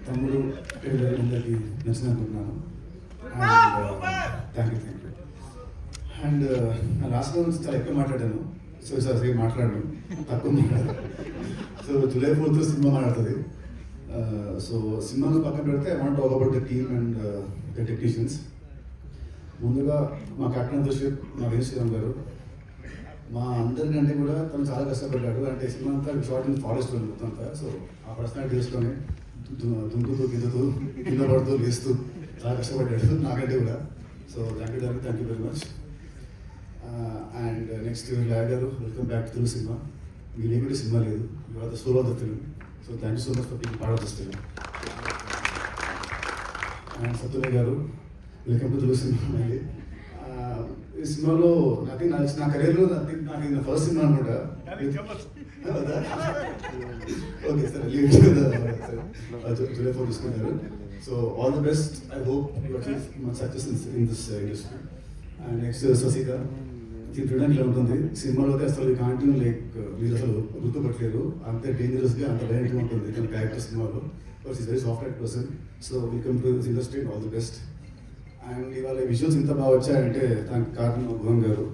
తమ్ముడు అందరికీ నచ్చిన అనుకుంటున్నాను. Thank you. అండ్ నా లాస్ట్ నుంచి చాలా ఎక్కువ మాట్లాడాను. సో సార్ మాట్లాడను, తక్కువ మాట్లాడాను. సో జూలై 4th సినిమా మాట్లాడుతుంది. సో సినిమాను పక్కన పెడితే I want talk about the team and the technicians. ముందుగా మా కెప్టెన్ అధ్యక్షుడు మా వేణుశ్రీరామ్ గారు, మా అందరికంటే కూడా తను చాలా కష్టపడ్డాడు. అంటే సినిమా అంతా షార్ట్ ఇన్ ఫారెస్ట్ మొత్తం అంతా. సో ఆ పర్సనాలిటీ తీసుకొని దుంకుతూ గిద్దుతూ కింద పడుతూ లేస్తూ చాలా కష్టపడ్డాడు నాకంటే కూడా. So thank you very much. And next lawyer గారు, welcome back to Telugu cinema. మీరు ఏమిటి సినిమా లేదు, you are the soul of the film. So thank you so much for being part of this film. And Satyanarayana garu, welcome to Telugu cinema. మళ్ళీ ఈ సినిమాలో నా కెరీర్లో నాకు ఇది ఫస్ట్ సినిమా అనుకుంటా. ఓకే సార్, జూలై 4 తీసుకుంటారు. So all the best. I hope you achieve much success in this industry. And next Sasika, చూడడానికి ఇలా ఉంటుంది. సినిమాలో అయితే అసలు కాంటిన్యూ లైక్ మీరు అసలు గుర్తుపట్టలేరు, అంత డేంజరస్గా అంత భయంగా ఉంటుంది తన క్యారెక్టర్ సినిమాలో. But is very soft heart person. So welcome to this industry, all the best. And ఇవాళ విజువల్స్ ఇంత బాగా వచ్చాయంటే దానికి కారణం భువన్ గారు.